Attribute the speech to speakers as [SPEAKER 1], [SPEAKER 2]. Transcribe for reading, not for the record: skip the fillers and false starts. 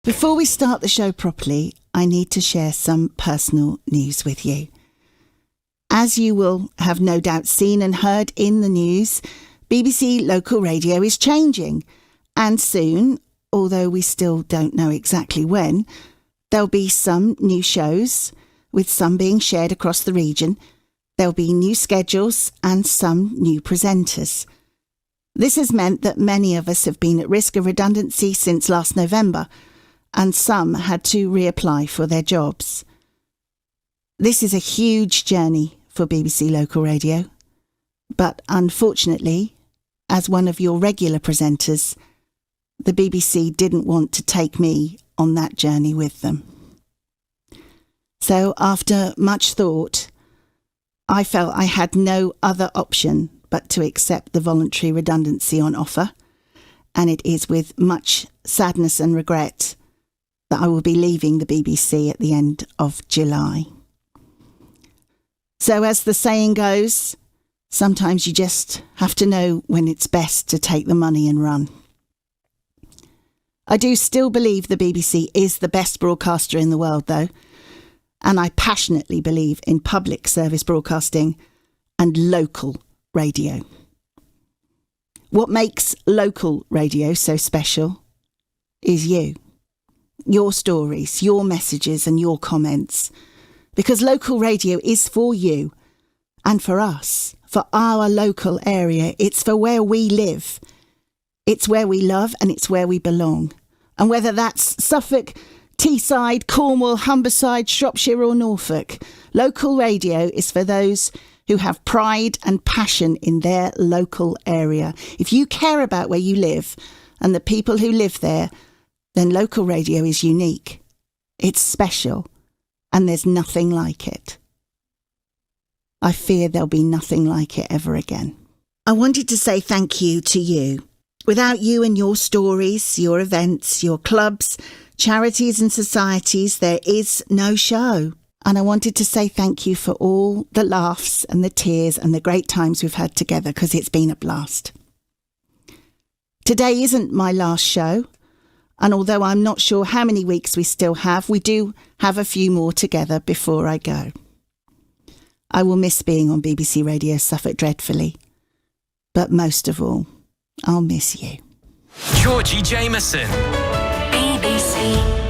[SPEAKER 1] Before we start the show properly, I need to share some personal news with you. As you will have no doubt seen and heard in the news, BBC Local Radio is changing. And soon, although we still don't know exactly when, there'll be some new shows, with some being shared across the region. There'll be new schedules and some new presenters. This has meant that many of us have been at risk of redundancy since last November, and some had to reapply for their jobs. This is a huge journey for BBC Local Radio, but unfortunately, as one of your regular presenters, the BBC didn't want to take me on that journey with them. So after much thought, I felt I had no other option but to accept the voluntary redundancy on offer, and it is with much sadness and regret that I will be leaving the BBC at the end of July. So as the saying goes, sometimes you just have to know when it's best to take the money and run. I do still believe the BBC is the best broadcaster in the world, though, and I passionately believe in public service broadcasting and local radio. What makes local radio so special is you. Your stories, your messages and your comments. Because local radio is for you and for us, for our local area. It's for where we live. It's where we love and it's where we belong. And whether that's Suffolk, Teesside, Cornwall, Humberside, Shropshire or Norfolk, local radio is for those who have pride and passion in their local area. If you care about where you live and the people who live there, then local radio is unique. It's special, and there's nothing like it. I fear there'll be nothing like it ever again. I wanted to say thank you to you. Without you and your stories, your events, your clubs, charities and societies, there is no show. And I wanted to say thank you for all the laughs and the tears and the great times we've had together, because it's been a blast. Today isn't my last show. And although I'm not sure how many weeks we still have, we do have a few more together before I go. I will miss being on BBC Radio Suffolk dreadfully. But most of all, I'll miss you.
[SPEAKER 2] Georgy Jamieson.
[SPEAKER 3] BBC